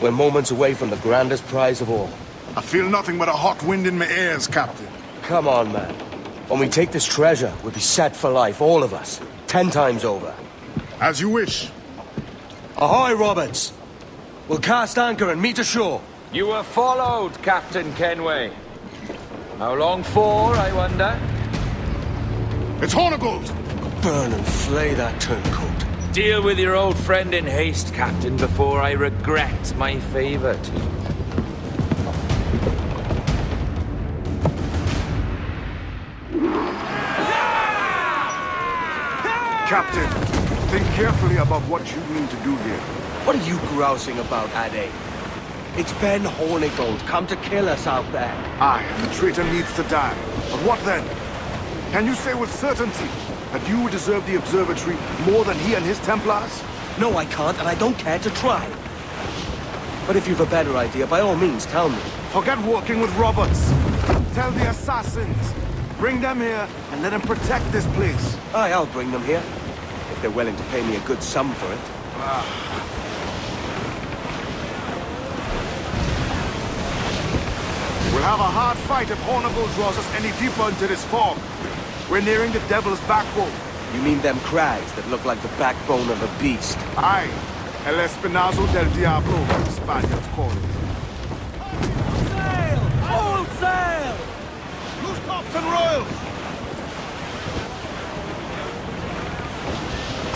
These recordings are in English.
We're moments away from the grandest prize of all. I feel nothing but a hot wind in my ears, Captain. Come on, man. When we take this treasure, we'll be set for life, all of us. 10 times over. As you wish. Ahoy, Roberts! We'll cast anchor and meet ashore. You were followed, Captain Kenway. How long for, I wonder? It's Hornigold! Burn and flay that turncoat. Deal with your old friend in haste, Captain, before I regret my favor to you. Captain, think carefully about what you mean to do here. What are you grousing about, Ade? It's Ben Hornigold, come to kill us out there. Aye, the traitor needs to die. But what then? Can you say with certainty that you deserve the observatory more than he and his Templars? No, I can't, and I don't care to try. But if you've a better idea, by all means, tell me. Forget working with Roberts. Tell the assassins. Bring them here and let them protect this place. Aye, I'll bring them here. If they're willing to pay me a good sum for it. We'll have a hard fight if Hornigold draws us any deeper into this fog. We're nearing the Devil's Backbone. You mean them crags that look like the backbone of a beast? Aye. El Espinazo del Diablo, the Spaniards call it. Sail! All sail! Loose tops and royals!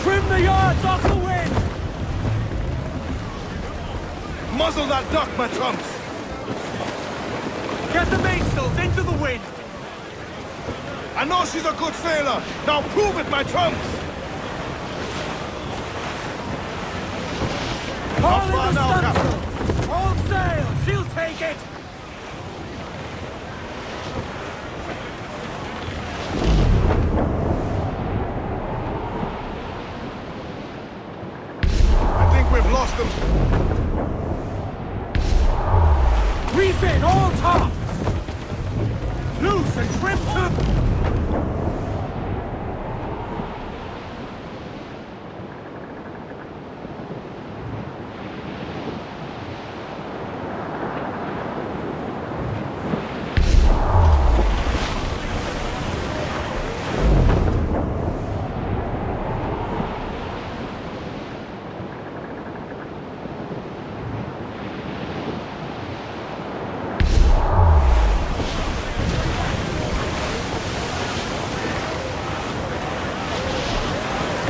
Trim the yards off the wind! Muzzle that duck, my trumps! Get the mainsails into the wind! I know she's a good sailor! Now prove it, my trumps! All far in the now, stunsail! All sail! She'll take it! I think we've lost them. Reef in all tops! Loose and trim to...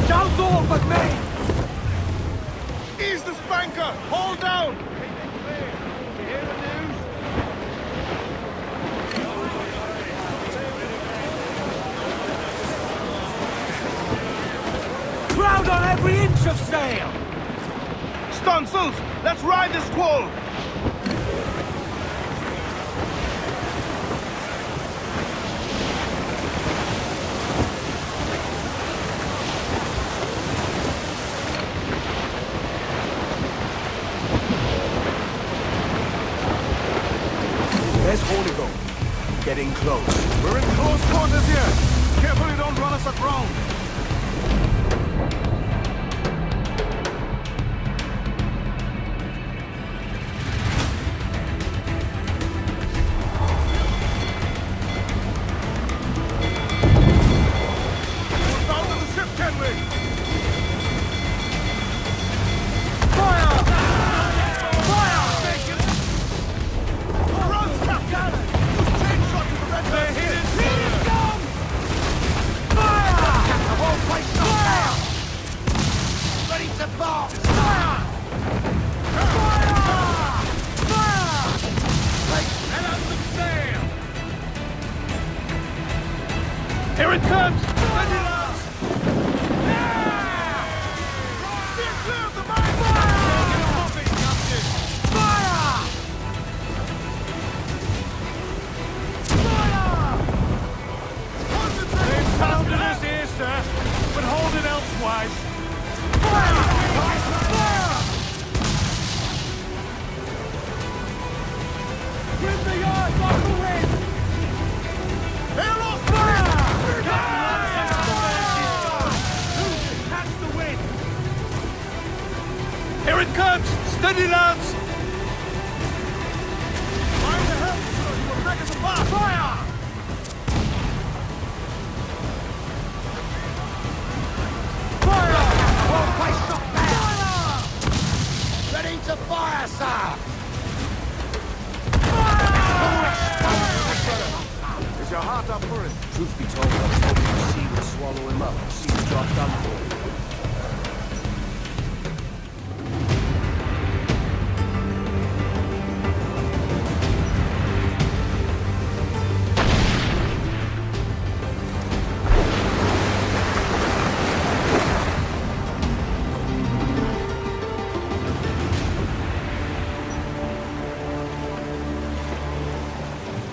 Down's all but me! Ease the spanker! Hold down! Crowd on every inch of sail! Stunsails! Let's ride this squall! There's Hornigold. Getting close. We're in close quarters here! Carefully don't run us aground! We're bound to the ship, Kenway! Fire! Fire! Runs, Captain! Use chainshot to prevent their hit! Fire! I won't fight Fire! Ready to bomb! Fire! Fire! Fire! Head out the sail! Here it comes! Steady, lads! Steer clear of the mine! Fire! Moving, Captain! Fire! Fire! Concentrate! They've pounded us here, sir, but hold it elsewise. Fire! Fire! Trim the yards off the wind! Hail off! Fire! Catch the wind! Here it comes! Steady, lads! Ready to fire, sir! Is your heart up for it? Truth be told, I was hoping the sea would swallow him up. See the job done for him.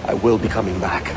I will be coming back.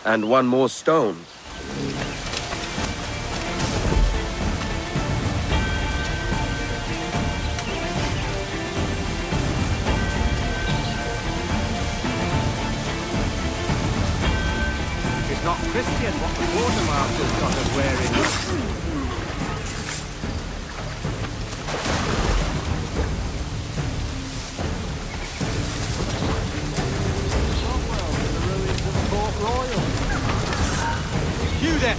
And one more stone. It's not Christian what the quartermaster's got us wearing. You there!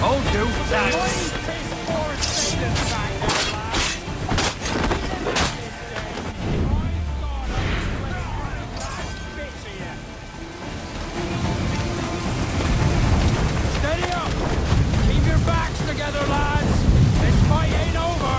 Oh, do that. Steady up! Keep your backs together, lads! This fight ain't over!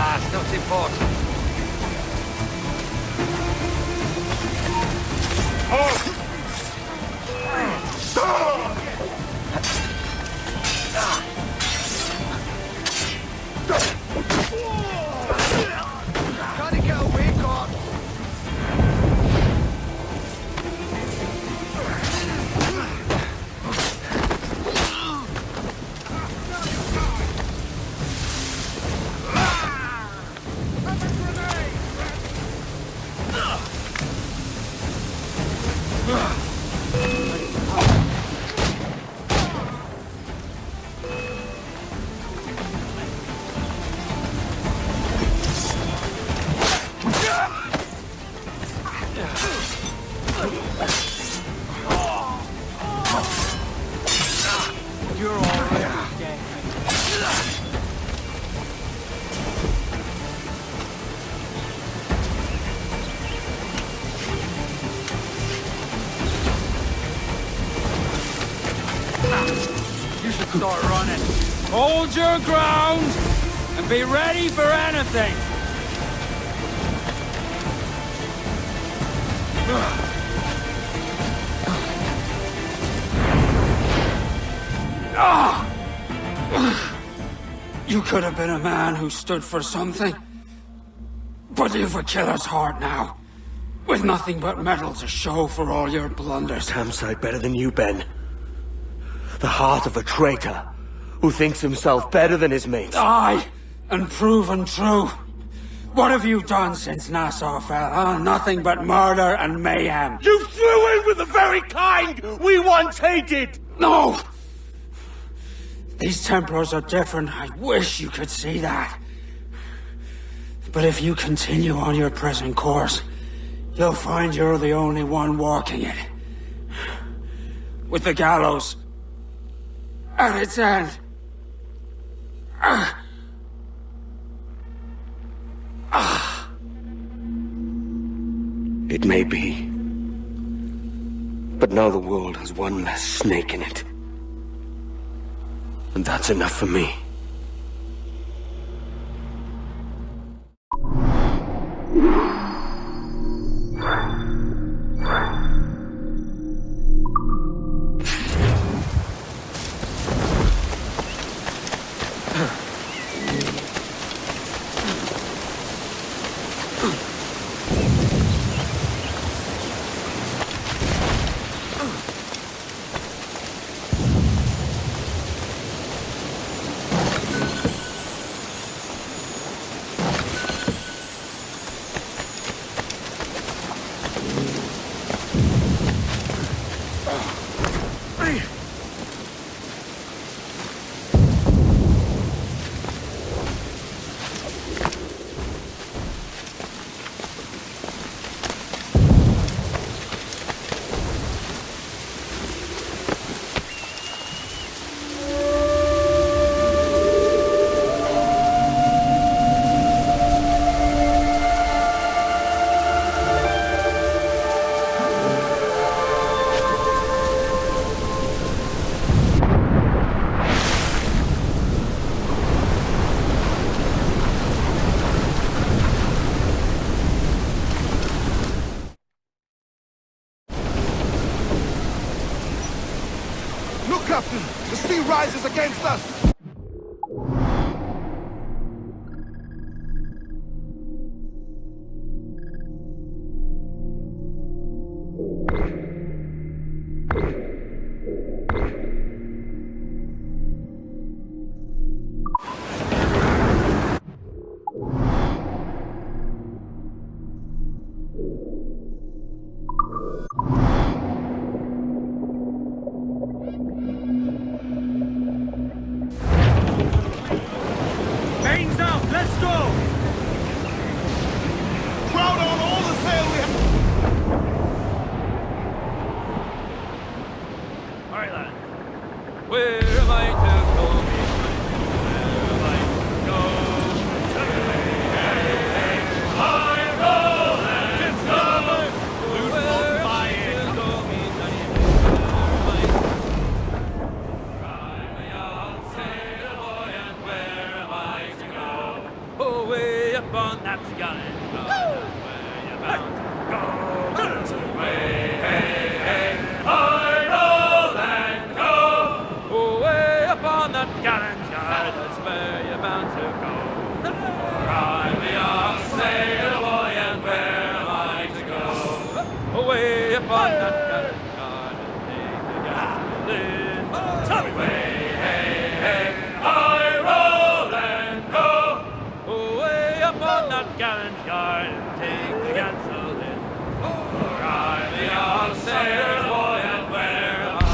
It's not important. Gotta get away, God! You're already dead. You should start running. Hold your ground and be ready for anything. You could have been a man who stood for something. But you've a killer's heart now. With nothing but metal to show for all your blunders. Damn sight better than you, Ben. The heart of a traitor who thinks himself better than his mates. Aye, and proven true. What have you done since Nassau fell, huh? Nothing but murder and mayhem. You threw in with the very kind we once hated! No! These Templars are different. I wish you could see that. But if you continue on your present course, you'll find you're the only one walking it. With the gallows at its end. It may be. But now the world has one less snake in it. And that's enough for me. sea rises against us! Mains out! Let's go! Crowd on all the sail we have! Alright, lad. Where am I to go? Where am I to go? I roll and go! Where am I to go? Where am I? I'm a young sailor boy, and where am I to go? Away up on that gallant shore, that's where you're bound to go. Away, hey, hey, I roll and go. Away up on that gallant yard, that's where you're bound to go. For I'm a young sailor boy, and where am I to go? Away up on that gallant yard, and take the gasoline. Tell me where. Gallant yard and take the gasoline. For I'm a young sailor boy, and where am I?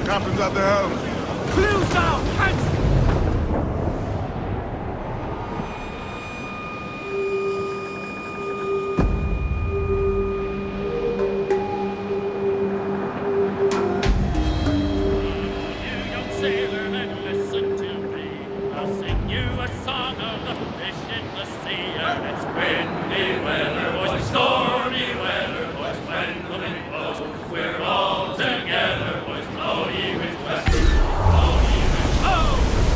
Captain's at the helm. Clues now! Cancel! You young sailor, then listen to me. I'll sing you a song of the fish in the sea. And it's windy weather, boys, stormy weather, boys, when the wind blows. We're all together, boys, blow ye with west, blow ye with oh!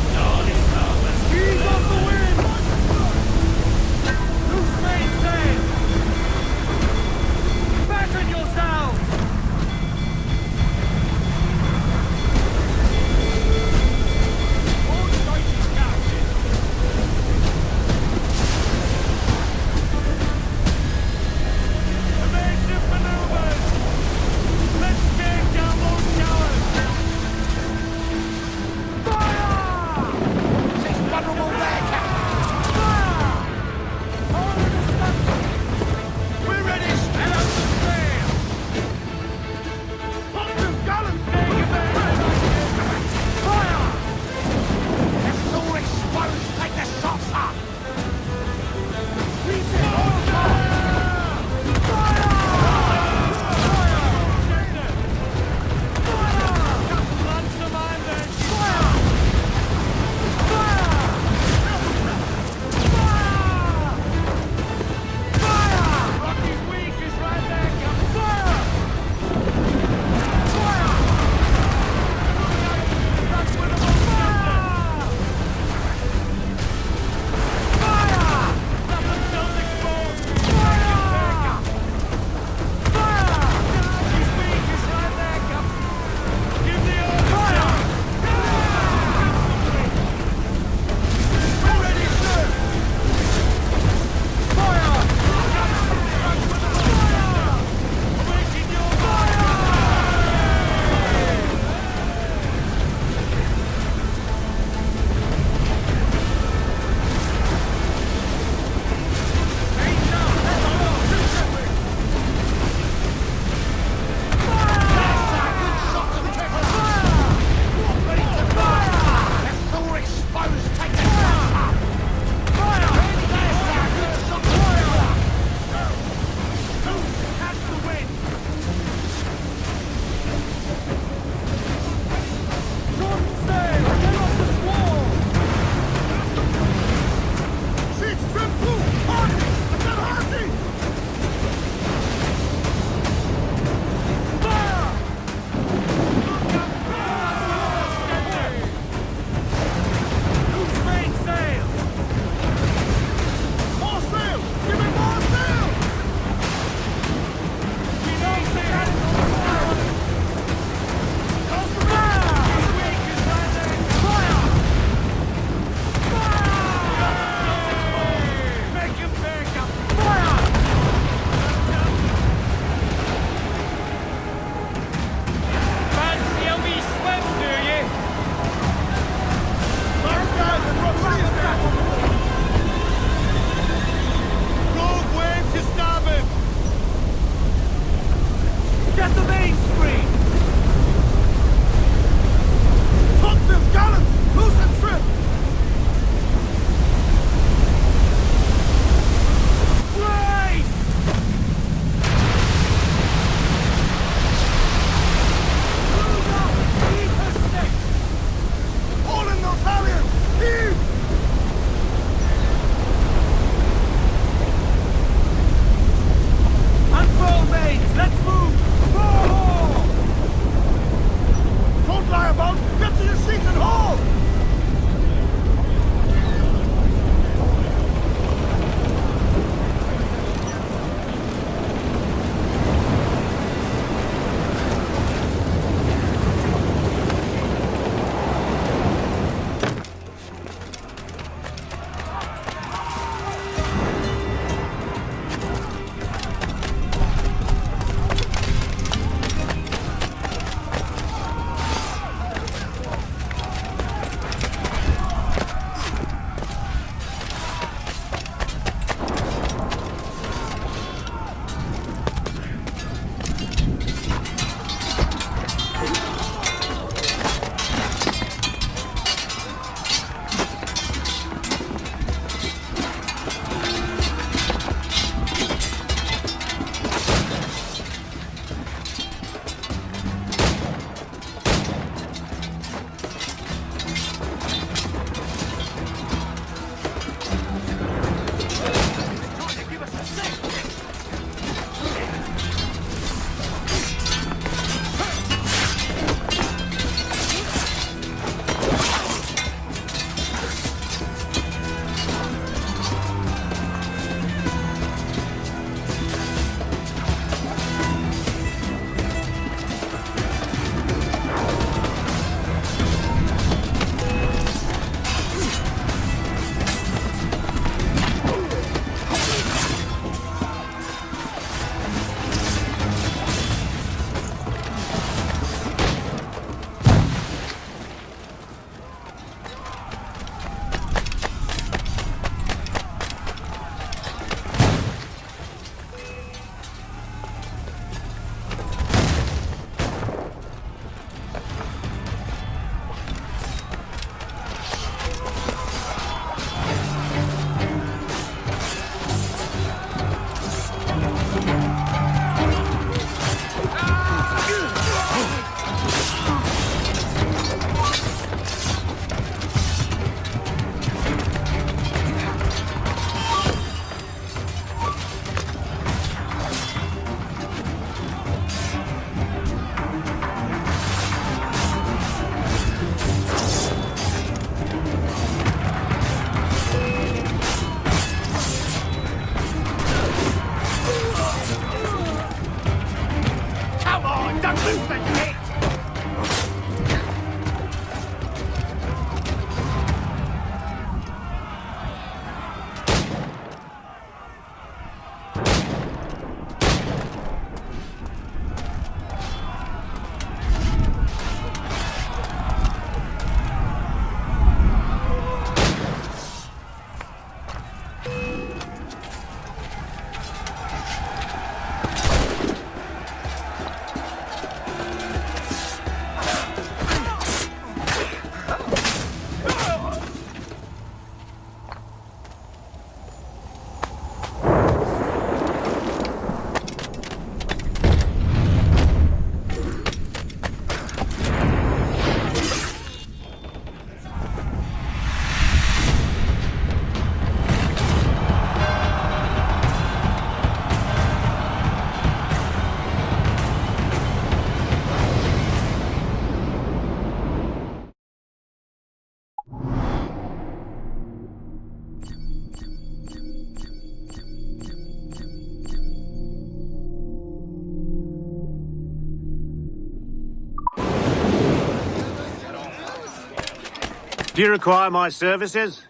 Do you require my services?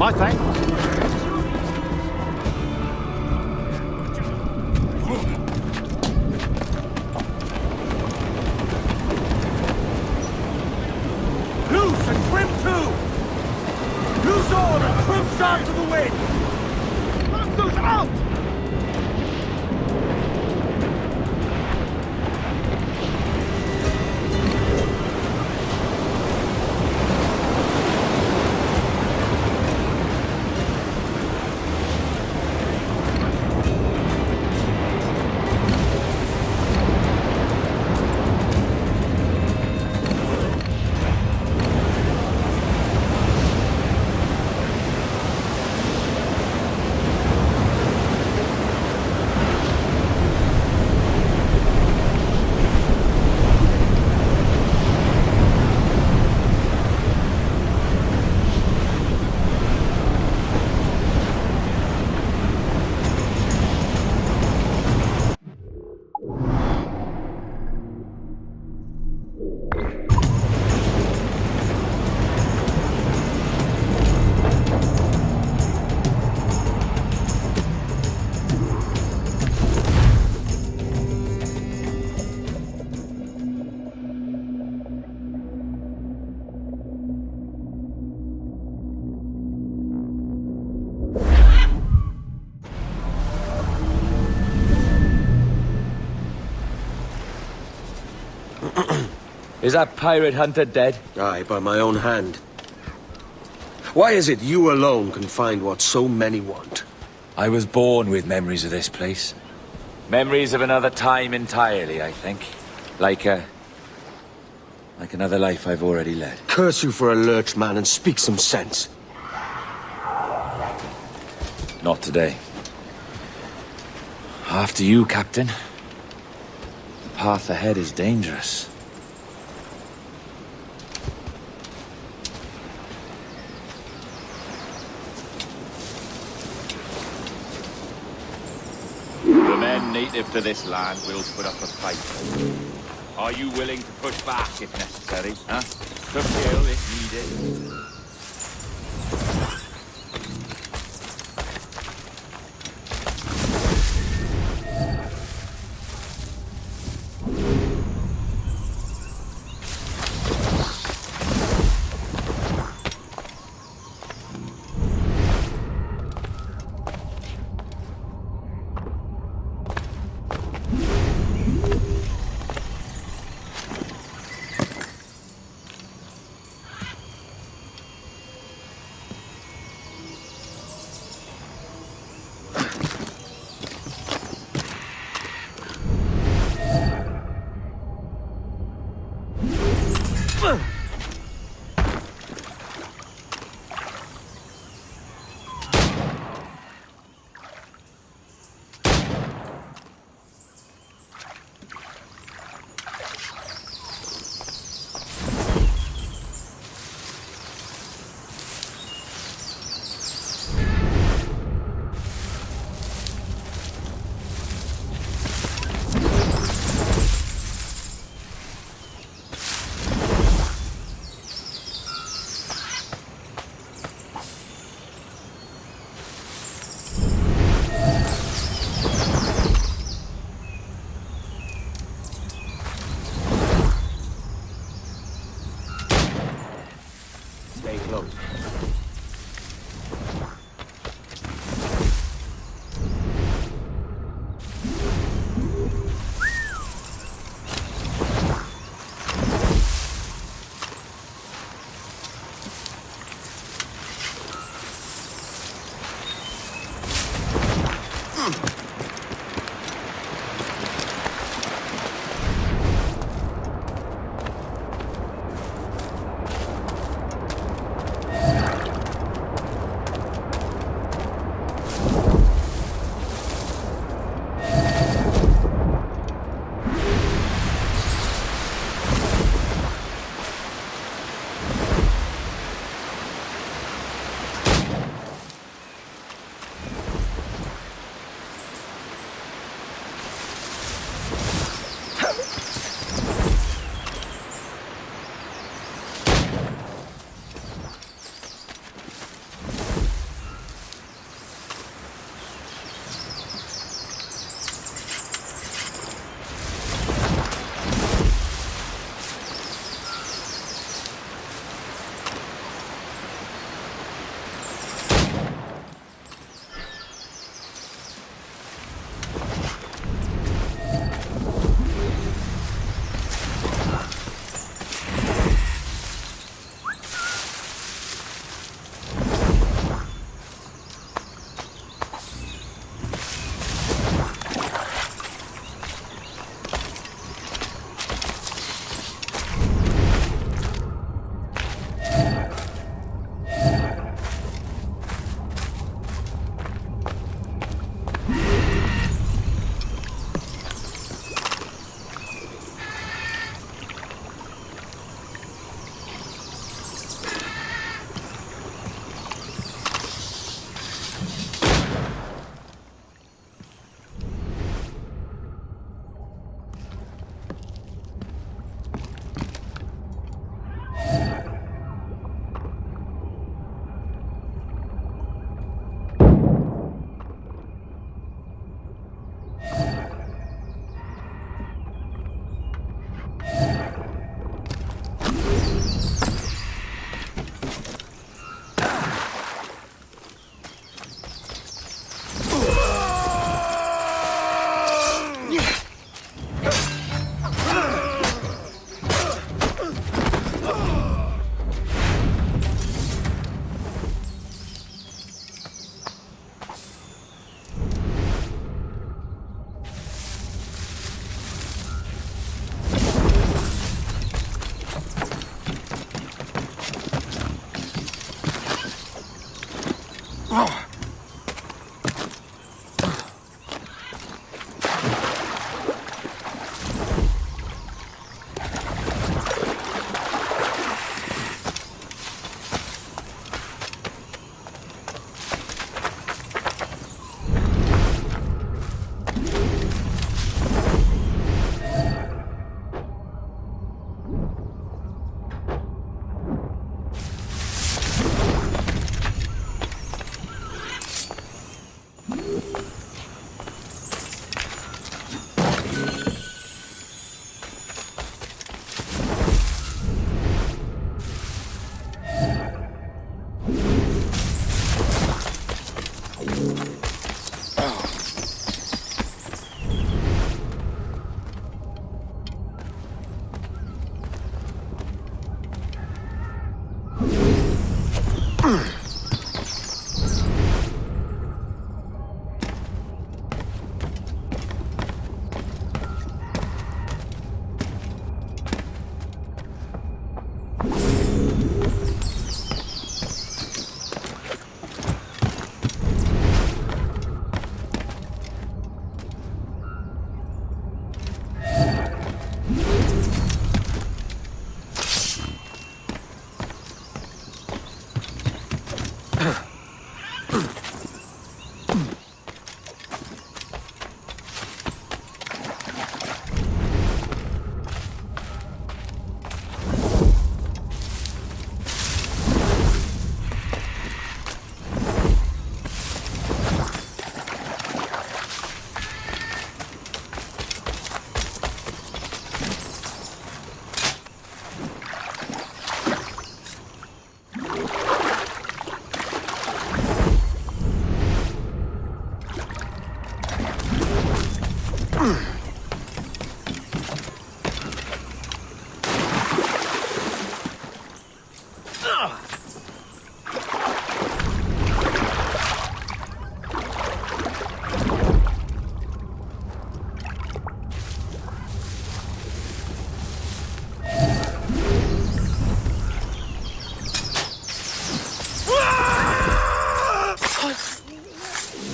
My thanks. Loose and trim too! Loose all and trim sharp to the wind! Monsters out! Is that pirate hunter dead? Aye, by my own hand. Why is it you alone can find what so many want? I was born with memories of this place. Memories of another time entirely, I think. Like another life I've already led. Curse you for a lurch, man, and speak some sense. Not today. After you, Captain. The path ahead is dangerous. The men native to this land will put up a fight. Are you willing to push back if necessary, huh? To kill if needed?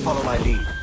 follow my lead.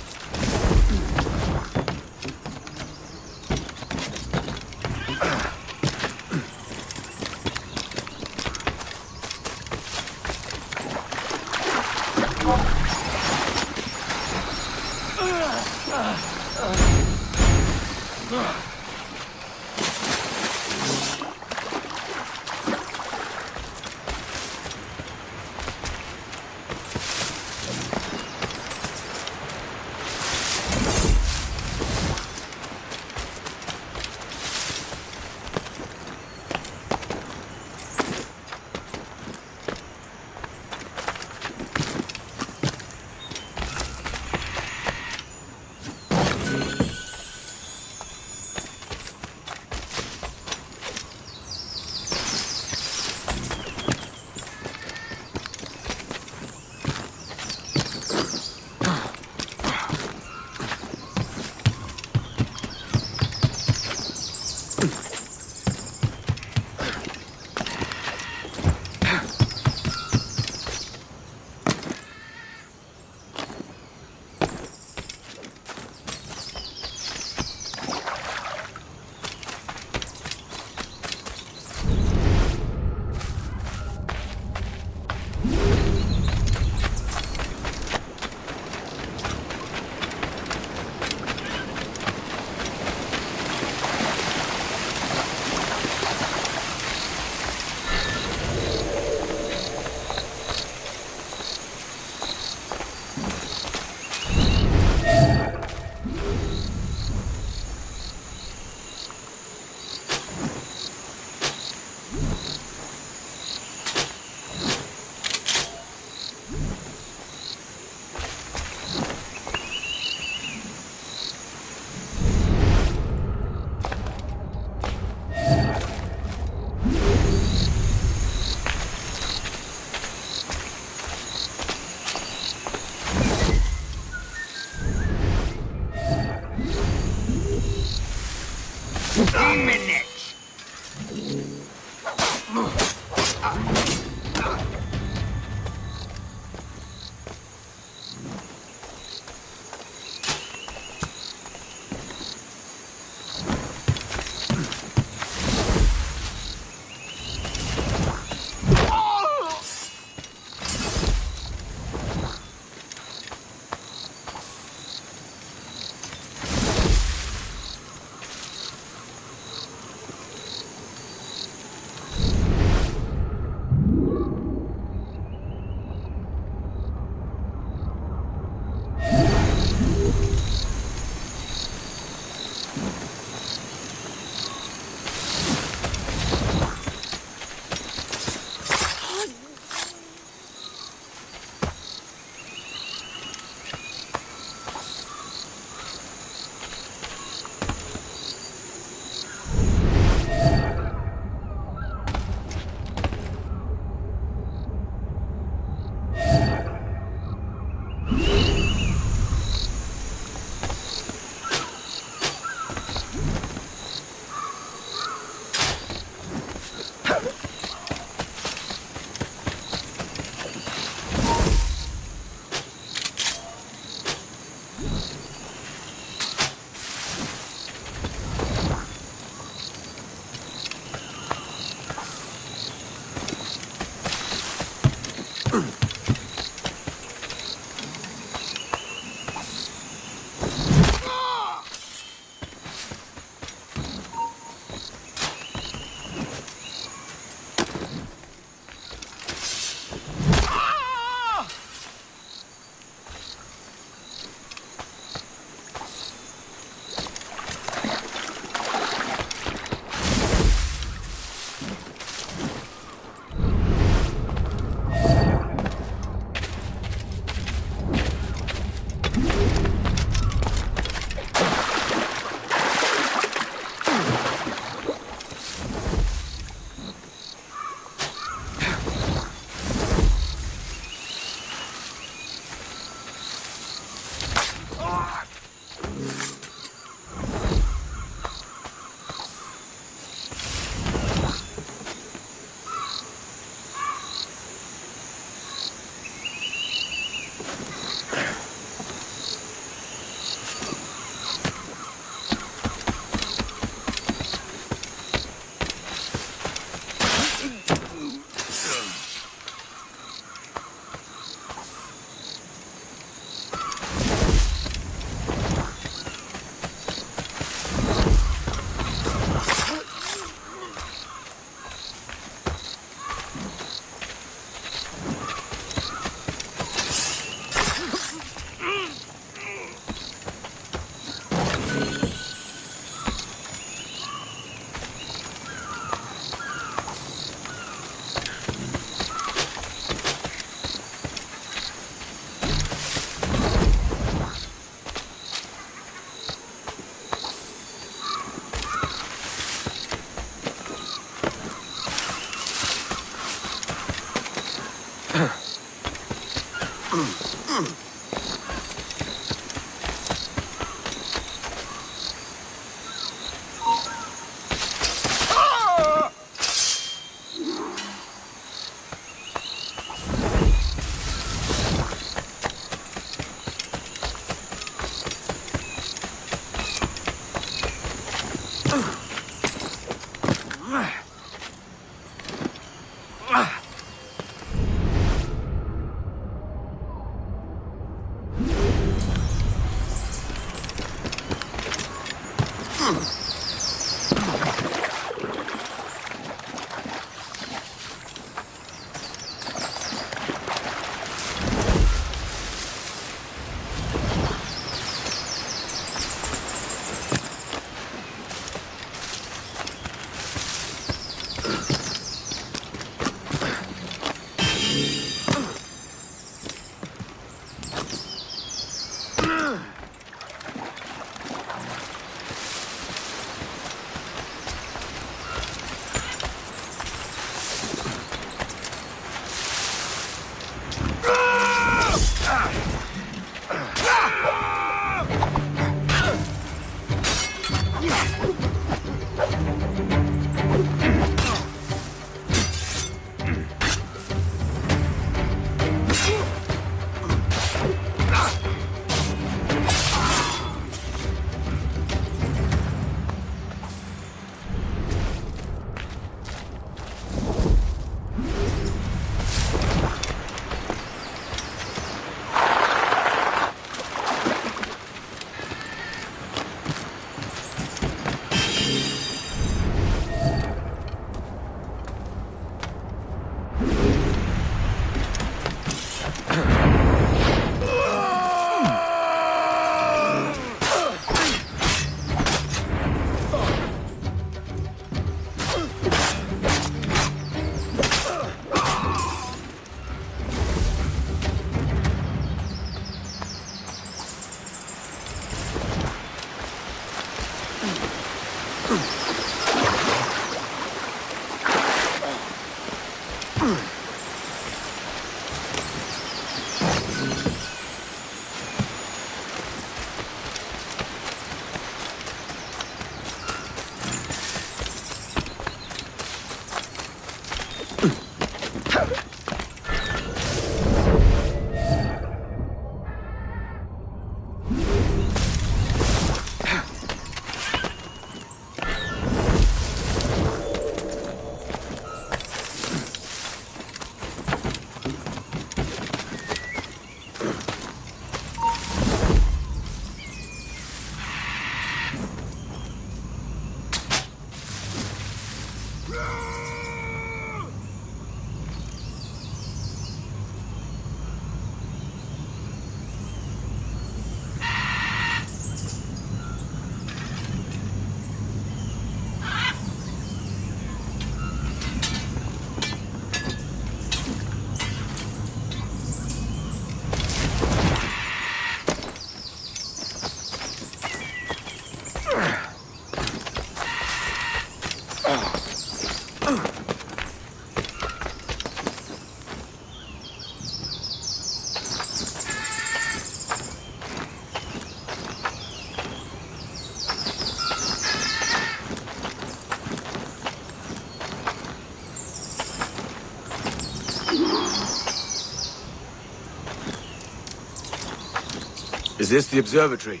Is this the observatory?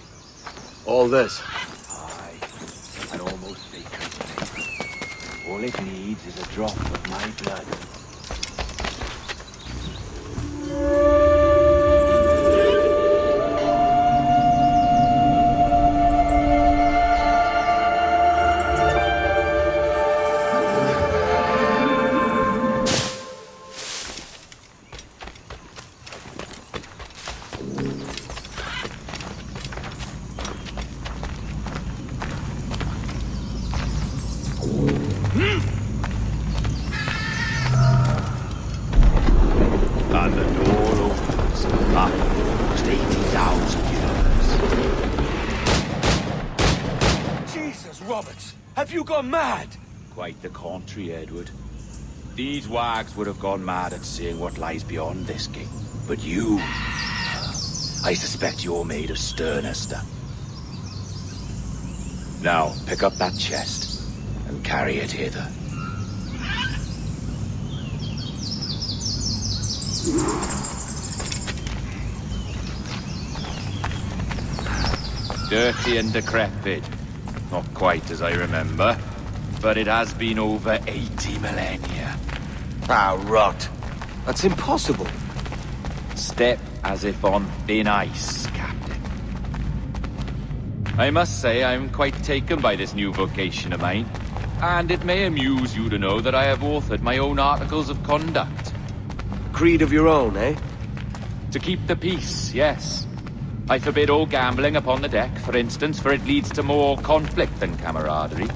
All this? Aye, and almost sacred. All it needs is a drop of my blood. And the door opens after almost 80,000 years. Jesus, Roberts! Have you gone mad? Quite the contrary, Edward. These wags would have gone mad at seeing what lies beyond this gate. But you... I suspect you're made of sterner stuff. Now, pick up that chest and carry it hither. Dirty and decrepit. Not quite as I remember, but it has been over 80 millennia. Ah, rot. That's impossible. Step as if on thin ice, Captain. I must say I'm quite taken by this new vocation of mine, and it may amuse you to know that I have authored my own articles of conduct. Creed of your own, eh? To keep the peace, yes. I forbid all gambling upon the deck, for instance, for it leads to more conflict than camaraderie.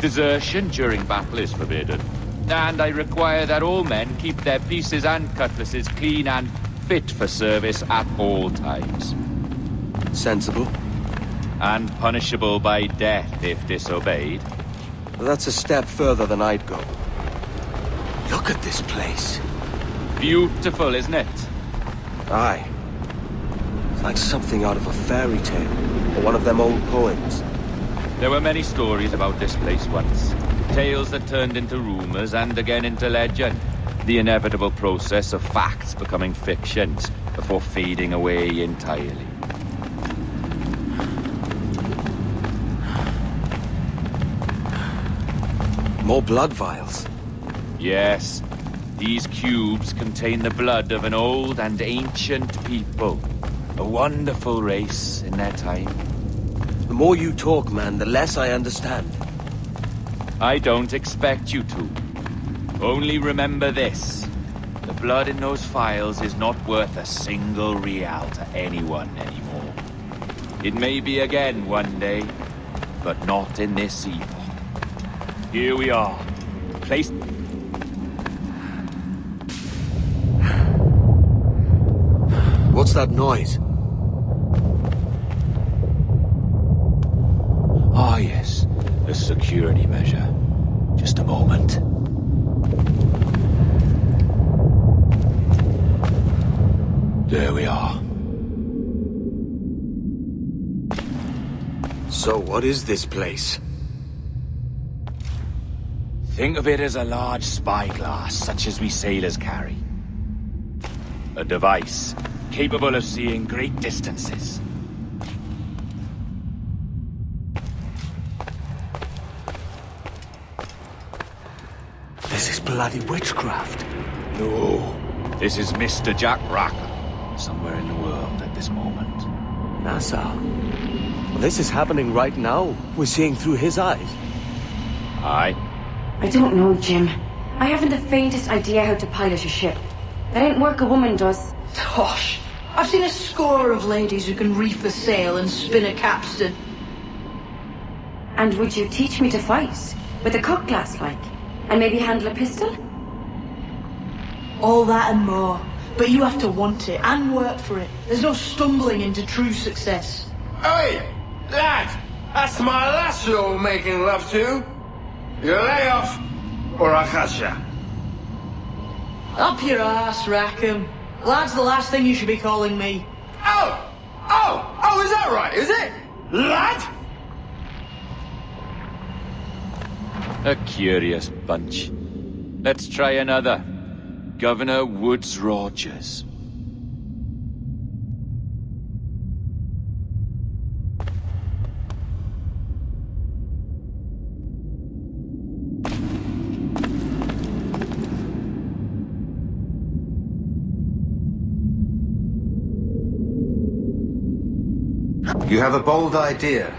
Desertion during battle is forbidden. And I require that all men keep their pieces and cutlasses clean and fit for service at all times. Sensible. And punishable by death if disobeyed. Well, that's a step further than I'd go. Look at this place. Beautiful, isn't it? Aye. It's like something out of a fairy tale, or one of them old poems. There were many stories about this place once. Tales that turned into rumors and again into legend. The inevitable process of facts becoming fictions before fading away entirely. More blood vials. Yes, these cubes contain the blood of an old and ancient people. A wonderful race in their time. The more you talk, man, the less I understand. I don't expect you to. Only remember this. The blood in those files is not worth a single real to anyone anymore. It may be again one day, but not in this epoch. Here we are. Placed... What's that noise? Ah, yes. A security measure. Just a moment. There we are. So what is this place? Think of it as a large spyglass, such as we sailors carry. A device capable of seeing great distances. This is bloody witchcraft. No, this is Mr. Jack Rackham, somewhere in the world at this moment. Nassau. Well, this is happening right now. We're seeing through his eyes. Aye. I don't know, Jim. I haven't the faintest idea how to pilot a ship. That ain't work a woman does. Tosh. I've seen a score of ladies who can reef a sail and spin a capstan. And would you teach me to fight? With a cutlass, like? And maybe handle a pistol? All that and more. But you have to want it and work for it. There's no stumbling into true success. Hey, lad! That's my lass you're making love to. You lay off, or I'll catch ya. Up your ass, Rackham. Lad's the last thing you should be calling me. Oh, is that right, is it? Lad? A curious bunch. Let's try another. Governor Woodes Rogers. You have a bold idea,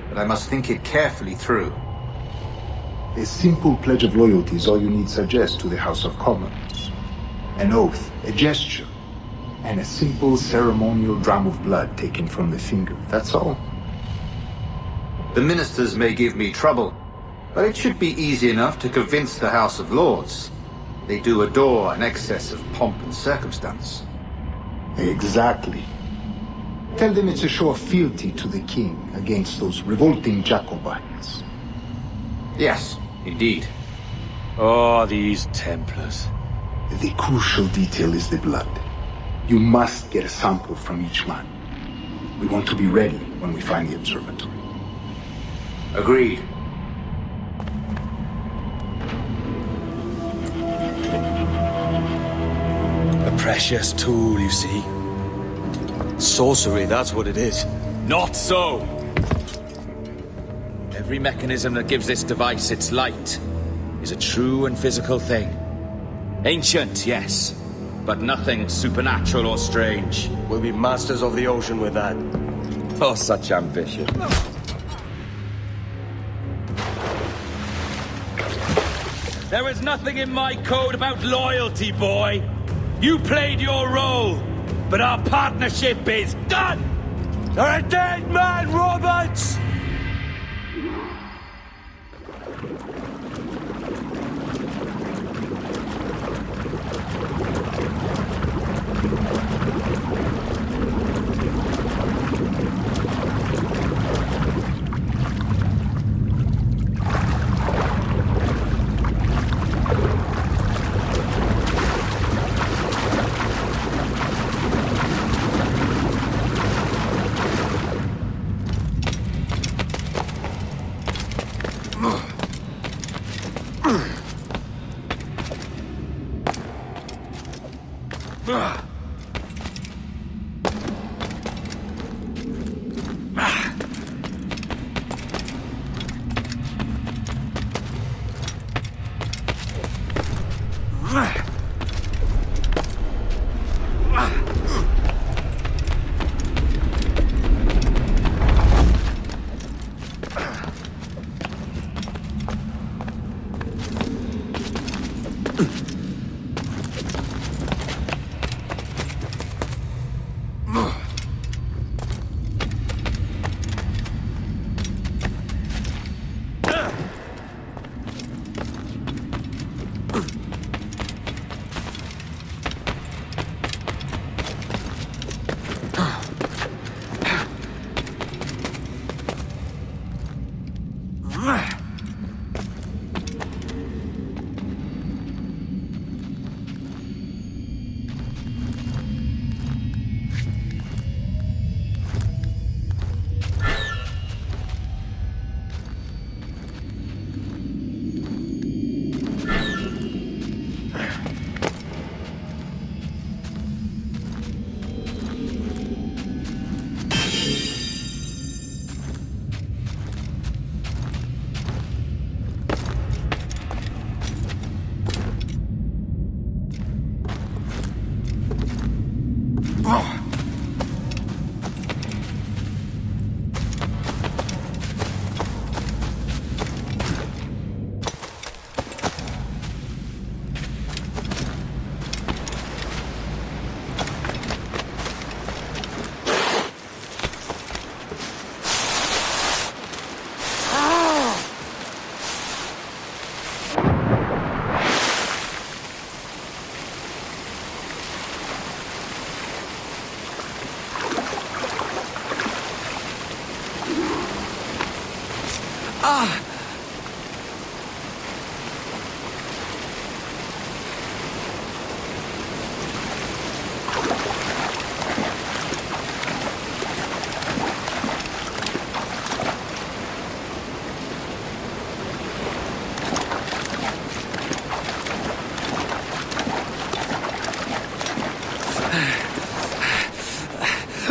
but I must think it carefully through. A simple pledge of loyalty is all you need suggest to the House of Commons. An oath, a gesture, and a simple ceremonial dram of blood taken from the finger. That's all. The ministers may give me trouble, but it should be easy enough to convince the House of Lords. They do adore an excess of pomp and circumstance. Exactly. Tell them it's a show of fealty to the king against those revolting Jacobites. Yes, indeed. Oh, these Templars. The crucial detail is the blood. You must get a sample from each man. We want to be ready when we find the observatory. Agreed. A precious tool, you see. Sorcery, that's what it is. Not so! Every mechanism that gives this device its light is a true and physical thing. Ancient, yes, but nothing supernatural or strange. We'll be masters of the ocean with that. Oh, such ambition. There was nothing in my code about loyalty, boy. You played your role, but our partnership is done! You're a dead man, Roberts!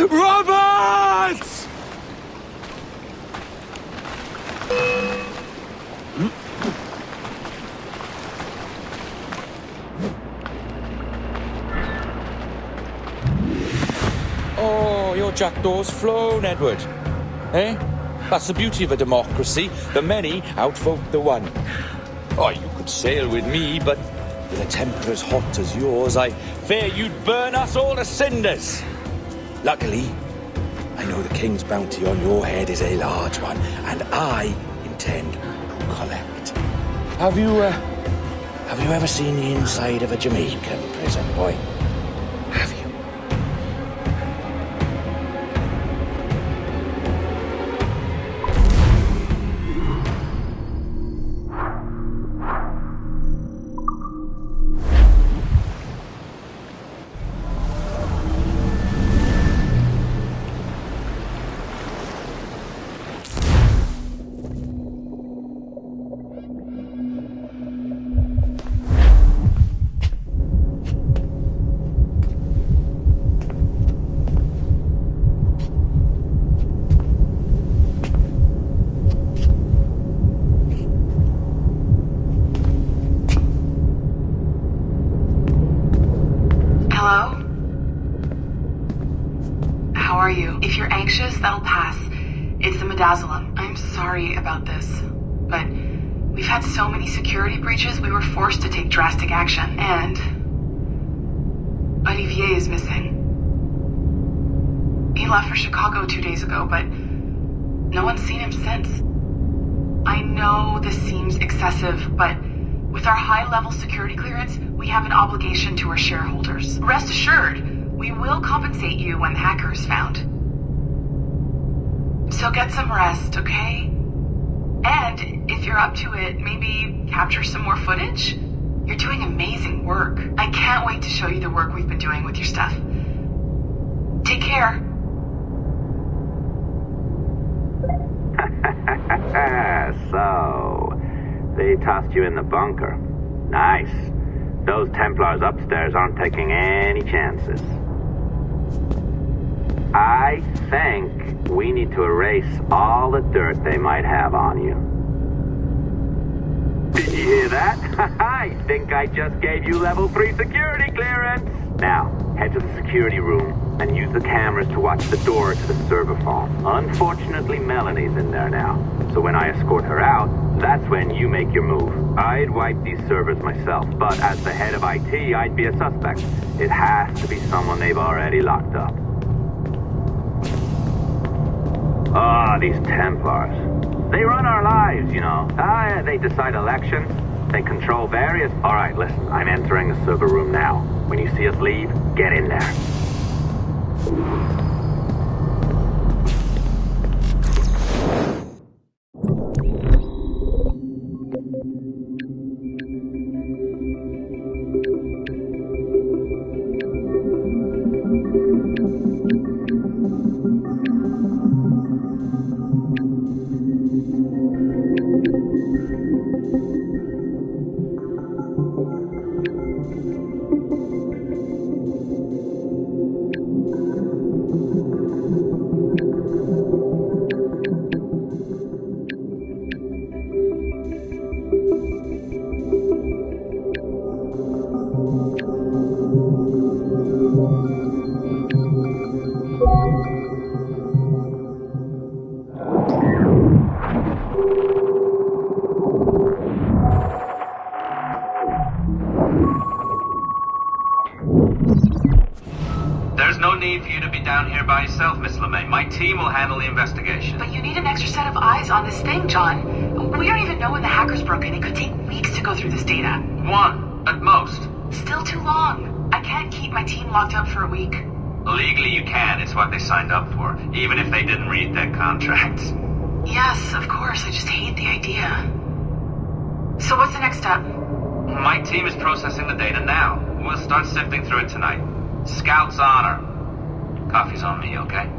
Roberts! Oh, your jackdaw's flown, Edward. Eh? That's the beauty of a democracy. The many outvote the one. Oh, you could sail with me, but with a temper as hot as yours, I fear you'd burn us all to cinders. Luckily, I know the king's bounty on your head is a large one, and I intend to collect. Have you ever seen the inside of a Jamaican prison, boy? Have you? Hello? How are you? If you're anxious, that'll pass. It's the Midazolam. I'm sorry about this, but we've had so many security breaches, we were forced to take drastic action, and Olivier is missing. He left for Chicago 2 days ago, but no one's seen him since. I know this seems excessive, but with our high-level security clearance, we have an obligation to our shareholders. Rest assured, we will compensate you when the hacker is found. So get some rest, okay? And if you're up to it, maybe capture some more footage? You're doing amazing work. I can't wait to show you the work we've been doing with your stuff. Take care. So, they tossed you in the bunker. Nice. Those Templars upstairs aren't taking any chances. I think we need to erase all the dirt they might have on you. Did you hear that? I think I just gave you level 3 security clearance. Now, head to the security room and use the cameras to watch the door to the server farm. Unfortunately, Melanie's in there now. So when I escort her out, that's when you make your move. I'd wipe these servers myself, but as the head of IT, I'd be a suspect. It has to be someone they've already locked up. Ah, these Templars. They run our lives, you know. They decide elections. They control various... All right, listen, I'm entering the server room now. When you see us leave, get in there. There's no need for you to be down here by yourself, Miss LeMay. My team will handle the investigation. But you need an extra set of eyes on this thing, John. We don't even know when the hackers broke in. It could take weeks to go through this data. 1, at most. Still too long. I can't keep my team locked up for a week. Legally you can. It's what they signed up for, even if they didn't read their contracts. Yes, of course. I just hate the idea. So what's the next step? My team is processing the data now. We'll start sifting through it tonight. Scout's honor. Coffee's on me, okay?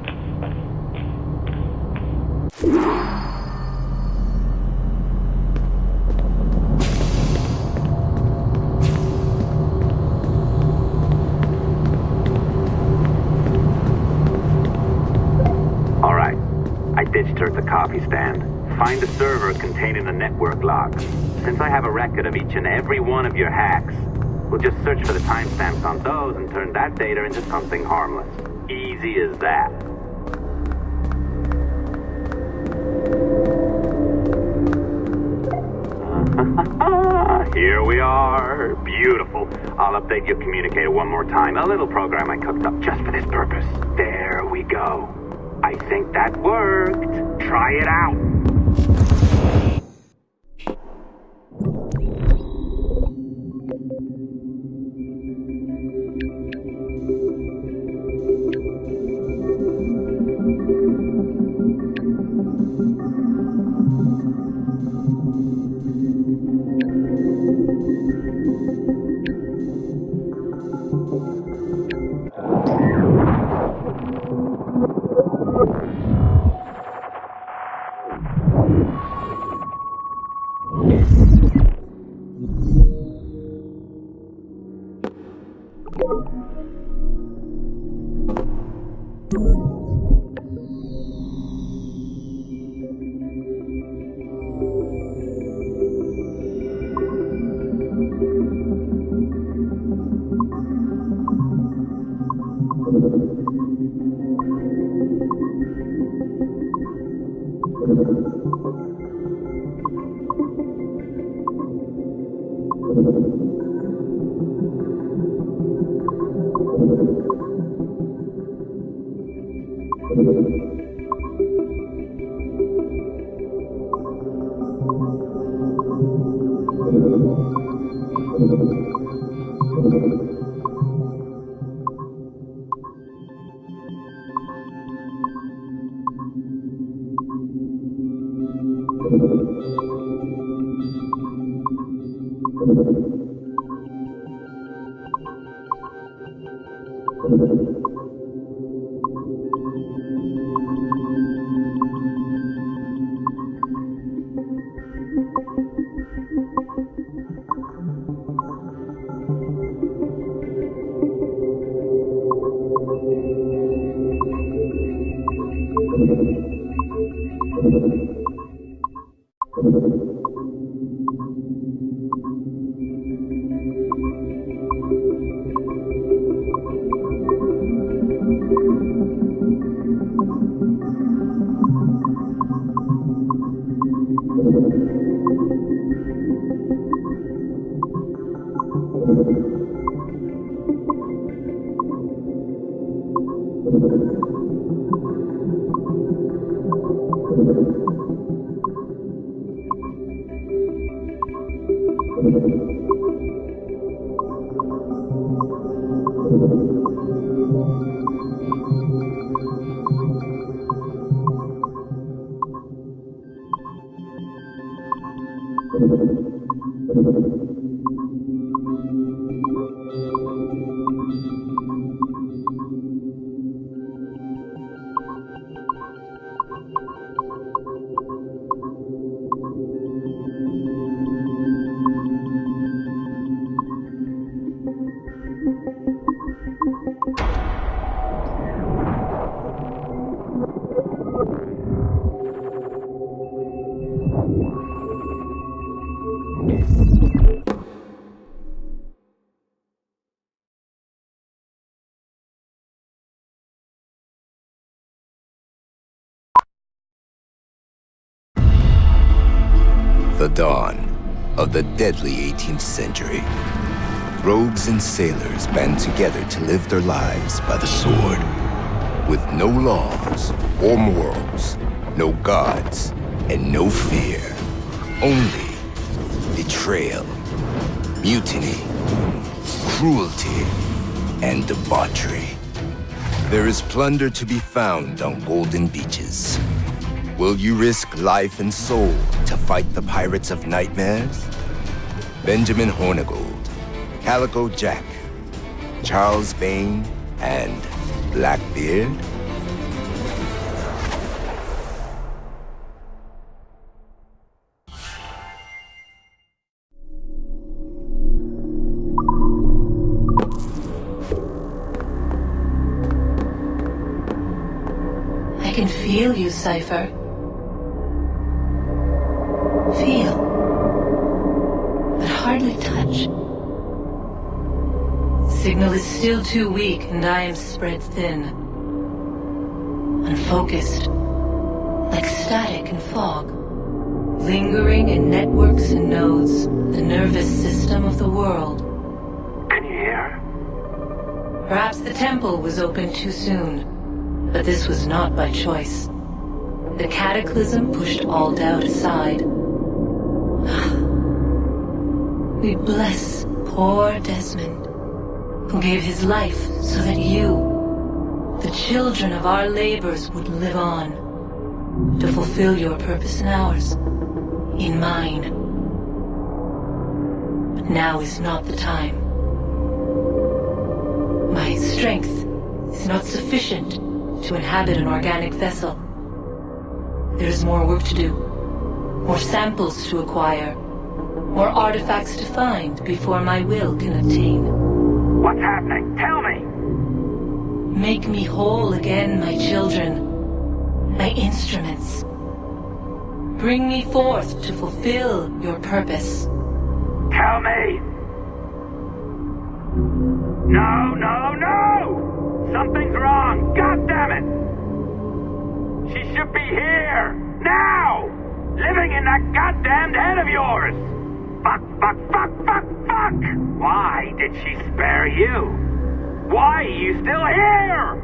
All right. I ditched her at the coffee stand. Find a server containing the network logs. Since I have a record of each and every one of your hacks, we'll just search for the timestamps on those and turn that data into something harmless. Easy as that. Here we are. Beautiful. I'll update your communicator one more time. A little program I cooked up just for this purpose. There we go. I think that worked. Try it out. The dawn of the deadly 18th century. Rogues and sailors band together to live their lives by the sword. With no laws or morals, no gods, and no fear. Only betrayal, mutiny, cruelty, and debauchery. There is plunder to be found on golden beaches. Will you risk life and soul to fight the pirates of nightmares? Benjamin Hornigold, Calico Jack, Charles Vane, and Blackbeard? I can feel you, Cypher. Feel, but hardly touch. Signal is still too weak, and I am spread thin. Unfocused, like static and fog. Lingering in networks and nodes, the nervous system of the world. Can you hear? Perhaps the temple was opened too soon, but this was not by choice. The cataclysm pushed all doubt aside. We bless poor Desmond, who gave his life so that you, the children of our labors, would live on, to fulfill your purpose in ours, in mine. But now is not the time. My strength is not sufficient to inhabit an organic vessel. There is more work to do, more samples to acquire, more artifacts to find before my will can obtain. What's happening? Tell me! Make me whole again, my children, my instruments. Bring me forth to fulfill your purpose. Tell me! No, no, no! Something's wrong! God damn it! She should be here! Now! Living in that goddamned head of yours! Fuck, fuck, fuck, fuck, fuck! Why did she spare you? Why are you still here?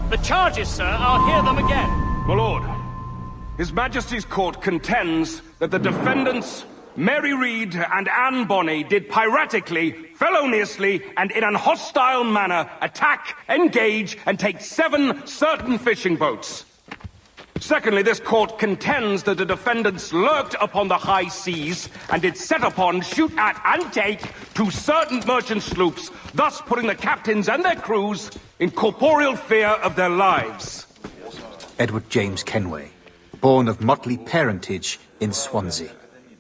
The charges, sir, I'll hear them again. My lord, His Majesty's court contends that the defendants, Mary Reed and Anne Bonny, did piratically, feloniously, and in an hostile manner attack, engage, and take 7 certain fishing boats. Secondly, this court contends that the defendants lurked upon the high seas and did set upon, shoot at, and take 2 certain merchant sloops, thus putting the captains and their crews in corporeal fear of their lives. Edward James Kenway, born of motley parentage in Swansea,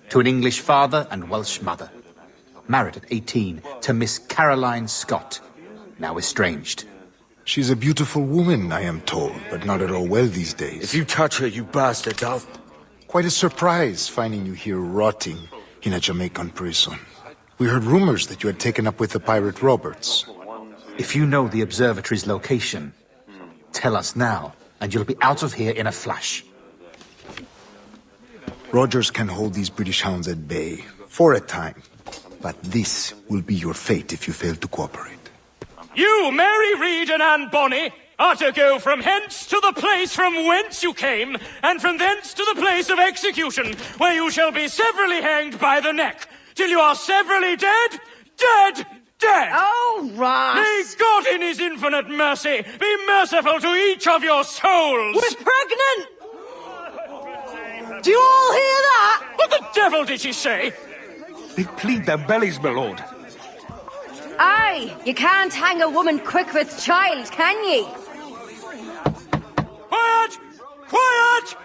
to an English father and Welsh mother. Married at 18 to Miss Caroline Scott, now estranged. She's a beautiful woman, I am told, but not at all well these days. If you touch her, you bastard, I'll... Quite a surprise finding you here rotting in a Jamaican prison. We heard rumors that you had taken up with the pirate Roberts. If you know the observatory's location, tell us now, and you'll be out of here in a flash. Rogers can hold these British hounds at bay, for a time. But this will be your fate if you fail to cooperate. You, Mary Reed and Anne Bonny, are to go from hence to the place from whence you came, and from thence to the place of execution, where you shall be severally hanged by the neck, till you are severally dead, dead, dead! Oh, Ross! May God in his infinite mercy be merciful to each of your souls! We're pregnant! Do you all hear that? What the devil did she say? They plead their bellies, my lord. Aye, you can't hang a woman quick with child, can ye? Quiet! Quiet!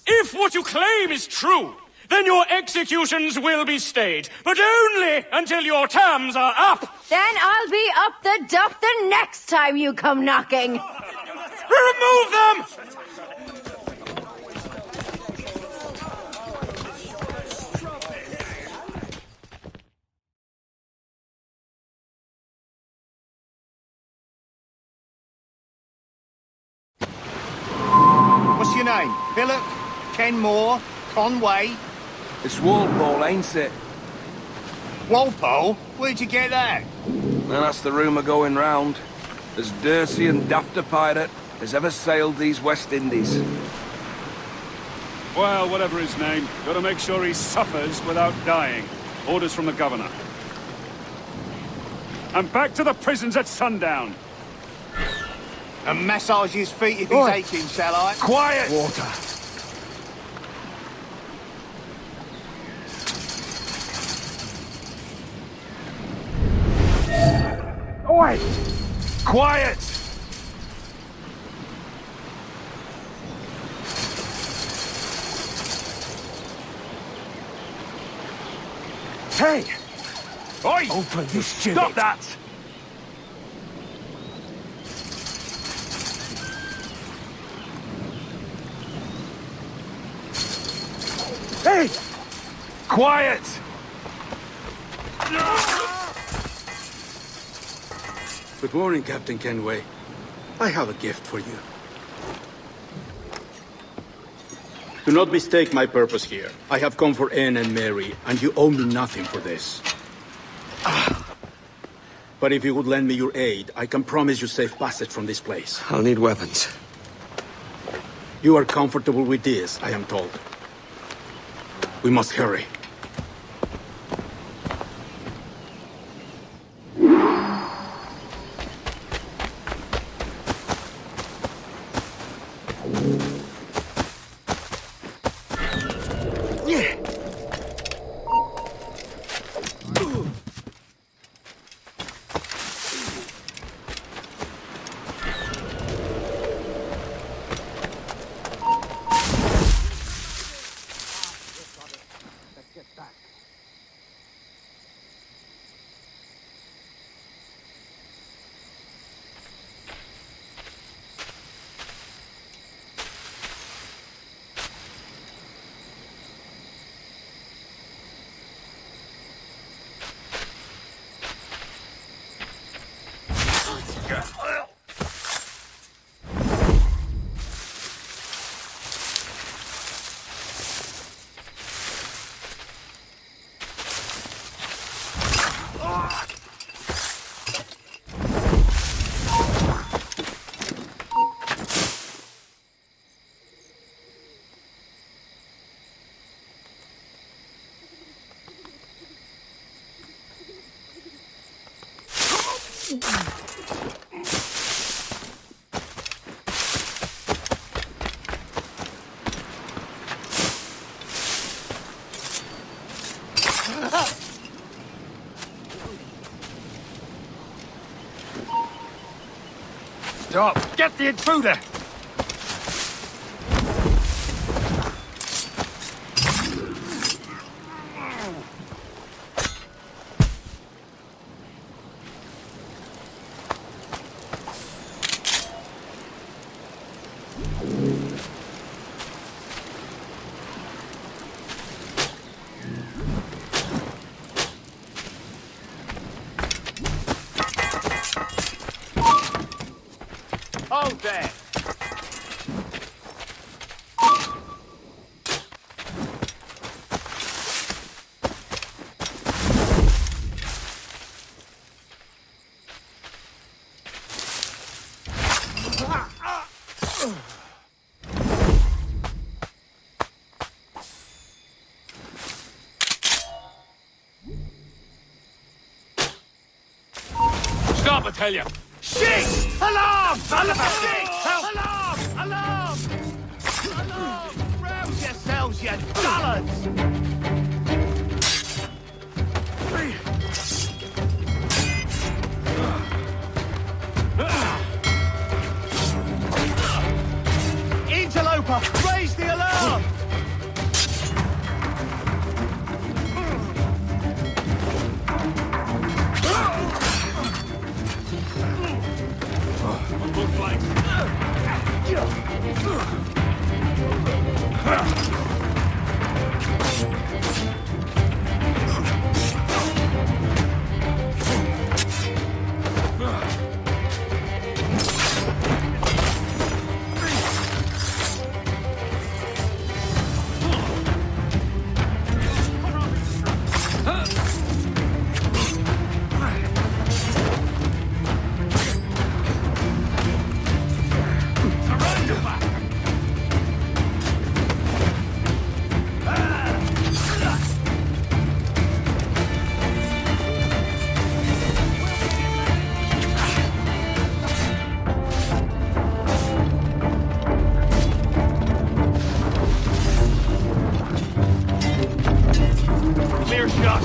If what you claim is true, then your executions will be stayed, but only until your terms are up. Then I'll be up the dup the next time you come knocking. Remove them! What's your name? Billock? Kenmore? Conway? It's Walpole, ain't it? Walpole? Where'd you get that? Well, that's the rumour going round. As dirty and daft a pirate as ever sailed these West Indies. Well, whatever his name, gotta make sure he suffers without dying. Orders from the governor. And back to the prisons at sundown. And massage his feet if he's aching, shall I? Quiet! Water. Oi! Quiet! Hey! Oi! Open this shit. Stop that! Hey! Quiet! Good morning, Captain Kenway. I have a gift for you. Do not mistake my purpose here. I have come for Anne and Mary, and you owe me nothing for this. But if you would lend me your aid, I can promise you safe passage from this place. I'll need weapons. You are comfortable with this, I am told. We must hurry. Stop! Get the intruder! Hold there. Stop, I tell you! Shit! Alarm! Shit! Alarm! Alarm! Alarm! Rouse yourselves, you dullards! Interloper! Raise the alarm! Clear shot.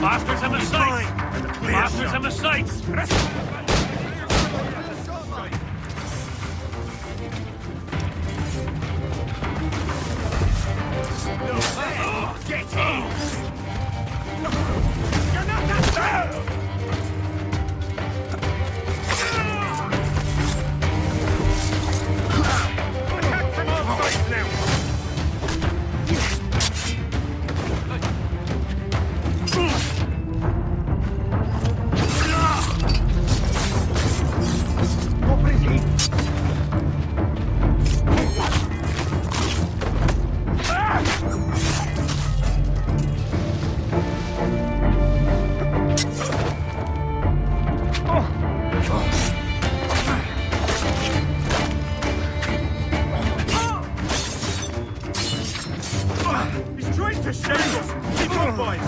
Masters in the sights! Masters in the sights! Get in! You're not that bad! Attack from all sides now! He's trying to shake us! Keep on, boys!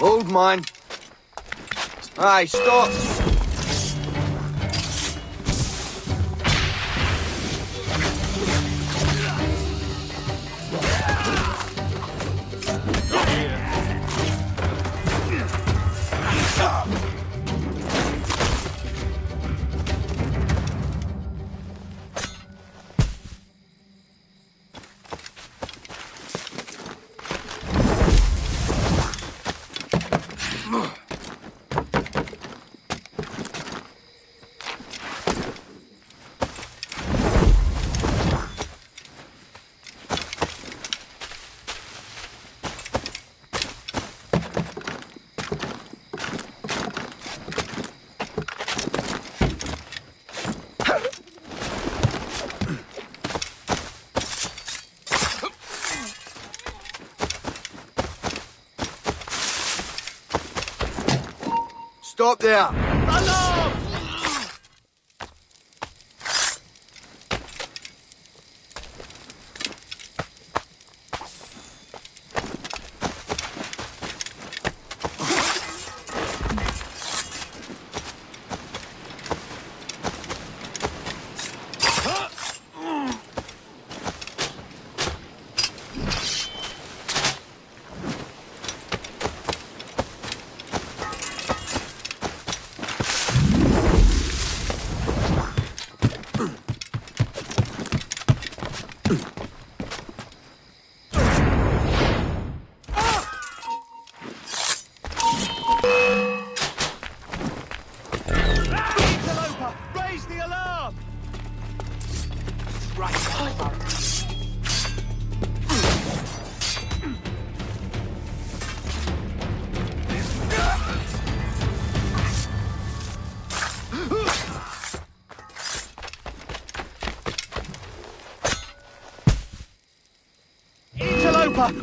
Hold mine. Aye, stop. Stop there! Alarm!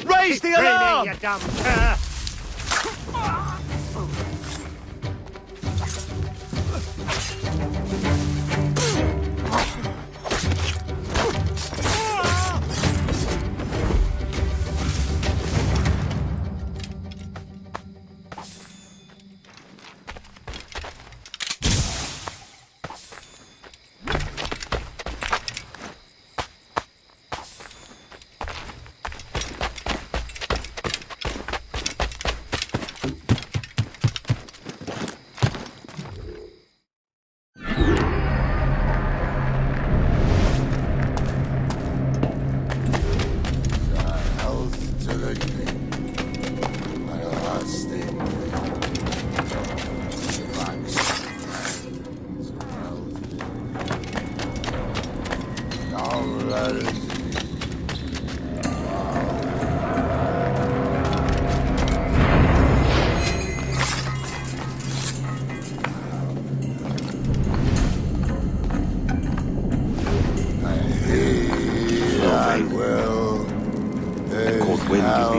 Raise the alarm! You dumb cur!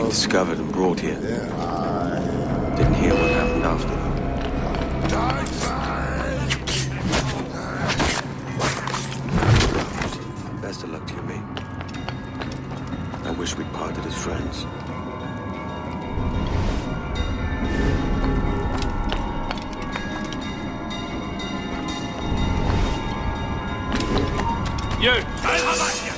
Discovered and brought here. Didn't hear what happened after that. Best of luck to you, mate. I wish we'd parted as friends. You! How about you?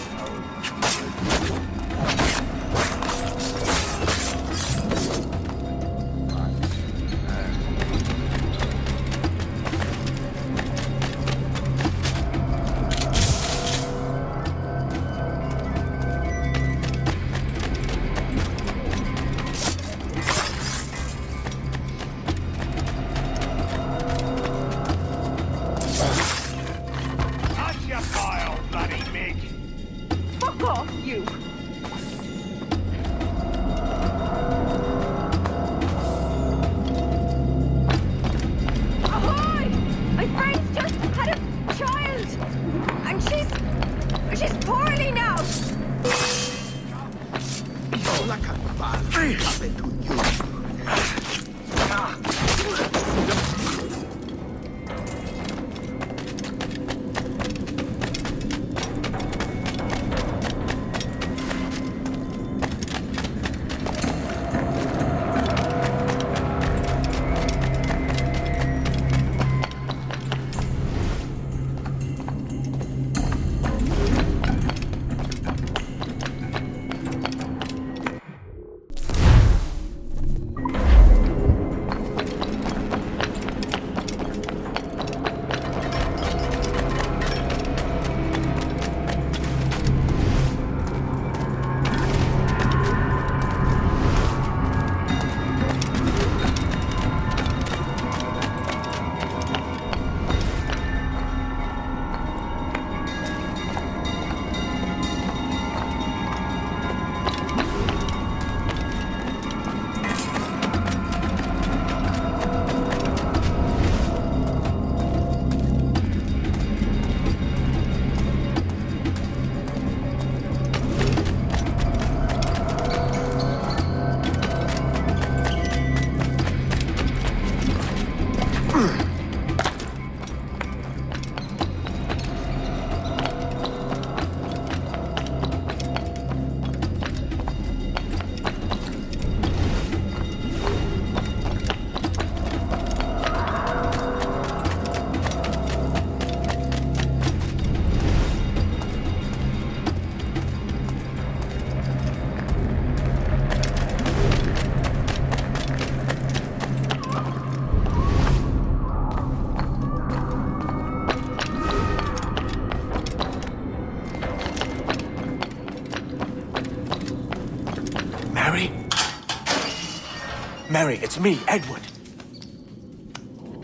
Mary, it's me, Edward.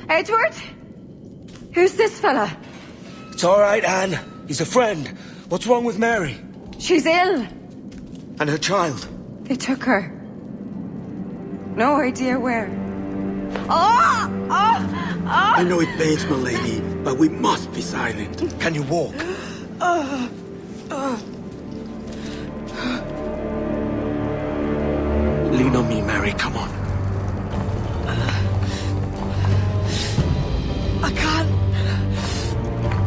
Edward? Who's this fella? It's all right, Anne. He's a friend. What's wrong with Mary? She's ill. And her child? They took her. No idea where. Oh! I know it pains, my lady, but we must be silent. Can you walk? Lean on me, Mary. Come on. I can't.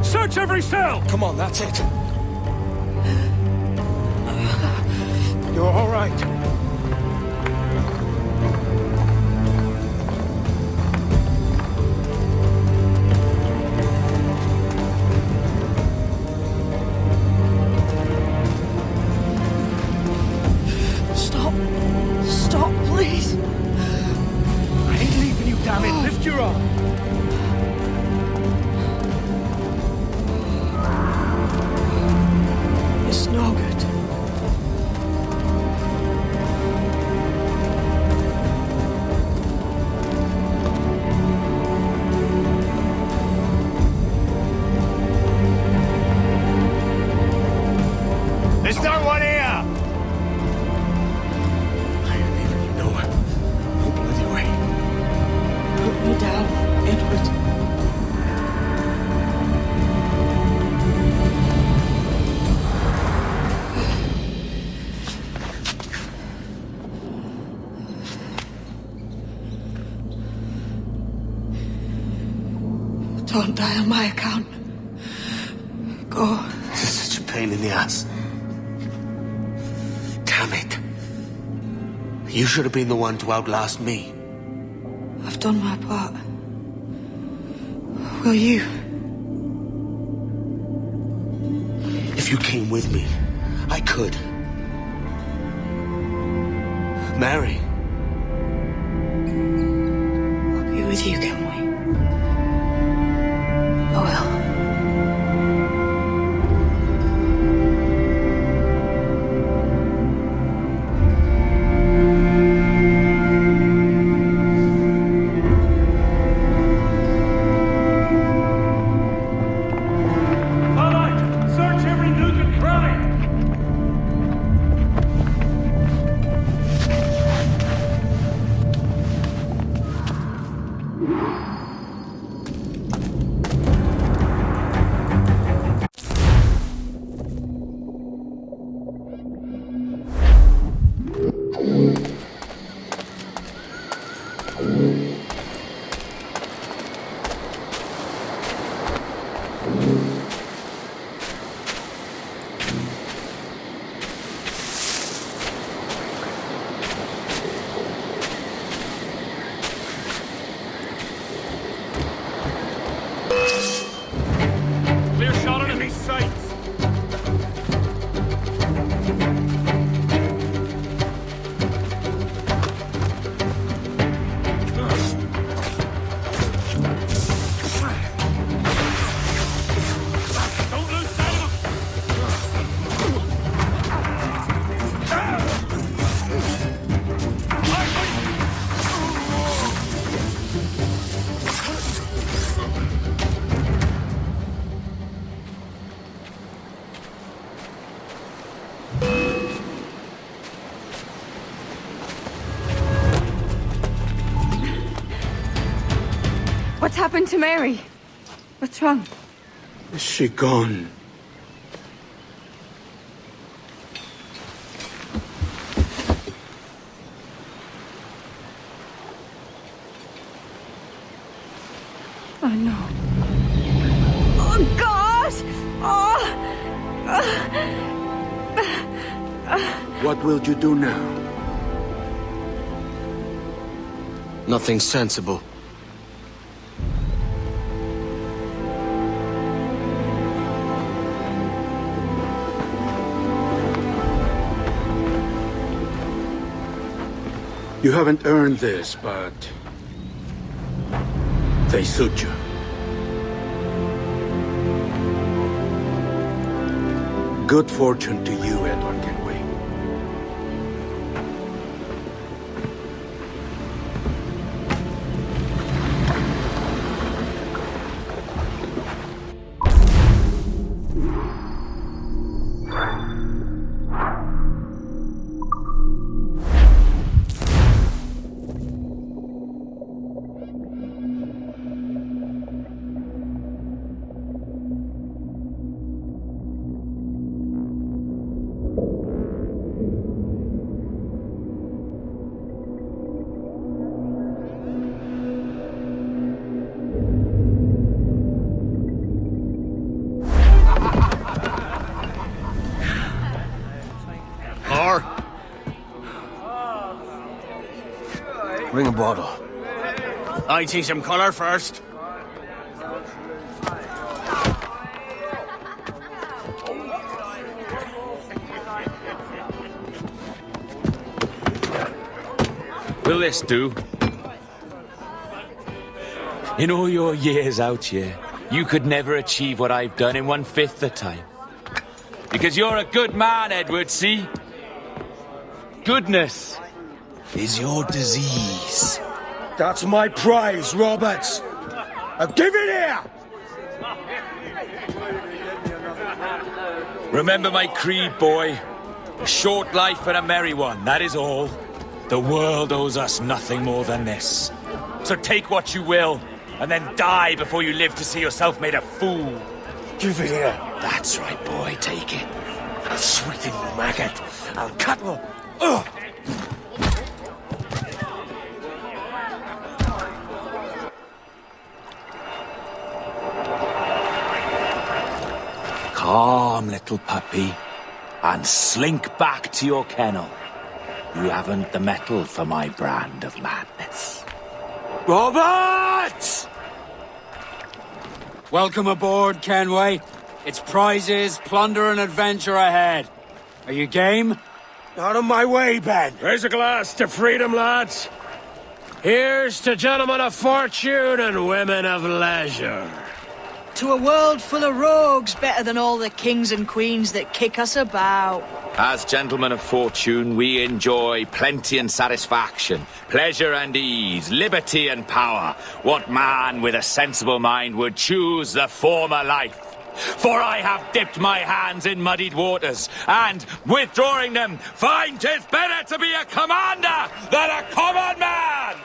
Search every cell! Come on, that's it. You're all right. Stop, please. I ain't leaving you, damn it. Lift your arm. It's no good. There's no one here! Put me down, Edward. Don't die on my account. Go. This is such a pain in the ass. Damn it. You should have been the one to outlast me. I've done my part. Will you? If you came with me, I could. Mary. I'll be with you, can we? I will. Clear shot on enemy sights. Don't lose sight of What's happened to Mary? What's wrong? Is she gone? Oh no. Oh God! What will you do now? Nothing sensible. You haven't earned this, but they suit you. Good fortune to you, Edward Kenway. Bring a bottle. I see some colour first. Will this do? In all your years out here, you could never achieve what I've done in 1/5 the time. Because you're a good man, Edward, see? Goodness is your disease. That's my prize, Roberts. Give it here! Remember my creed, boy. A short life and a merry one, that is all. The world owes us nothing more than this. So take what you will, and then die before you live to see yourself made a fool. Give it here. That's right, boy, take it. I'll sweeten you, maggot. I'll cut you. Ugh! Calm, little puppy, and slink back to your kennel. You haven't the mettle for my brand of madness. Robert! Welcome aboard, Kenway. It's prizes, plunder, and adventure ahead. Are you game? Out of my way, Ben. Raise a glass to freedom, lads. Here's to gentlemen of fortune and women of leisure. To a world full of rogues, better than all the kings and queens that kick us about. As gentlemen of fortune, we enjoy plenty and satisfaction, pleasure and ease, liberty and power. What man with a sensible mind would choose the former life? For I have dipped my hands in muddied waters, and, withdrawing them, find 'tis better to be a commander than a common man!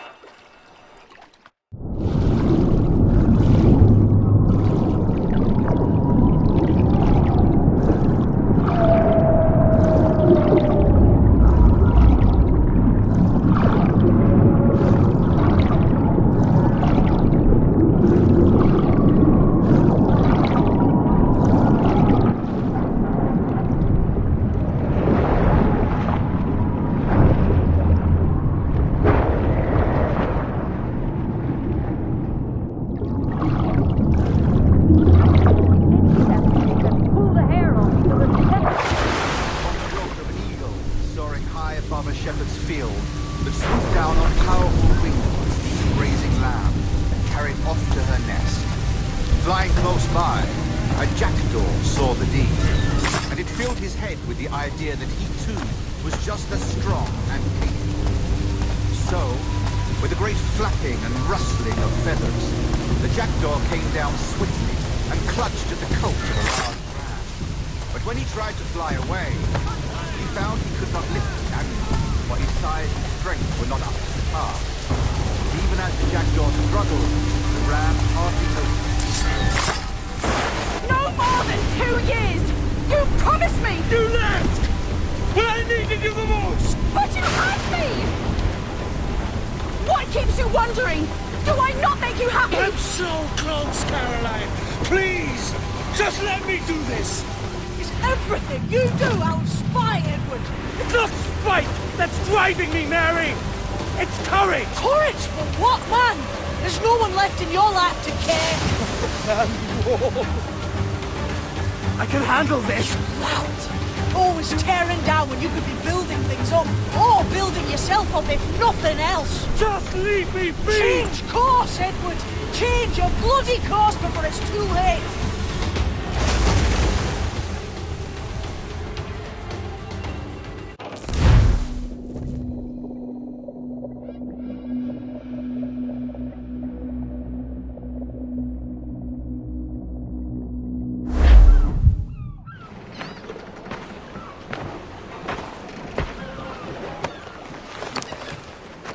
I can handle this. Loud. Always tearing down when you could be building things up, or building yourself up if nothing else. Just leave me be! Change course, Edward. Change your bloody course before it's too late.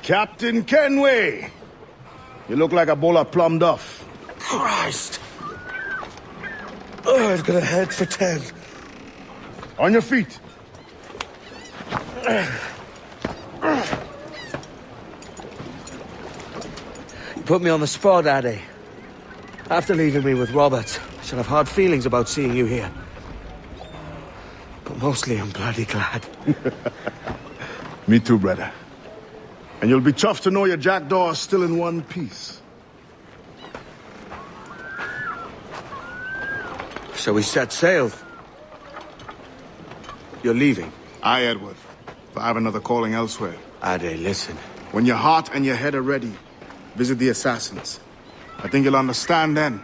Captain Kenway! You look like a bowl of plum duff. Christ! Oh, I've got a head for 10. On your feet. You put me on the spot, Addy. After leaving me with Robert, I should have hard feelings about seeing you here. But mostly I'm bloody glad. Me too, brother. And you'll be chuffed to know your jackdaw is still in one piece. So we set sail. You're leaving? Aye, Edward. But I have another calling elsewhere. Ade, listen. When your heart and your head are ready, visit the assassins. I think you'll understand then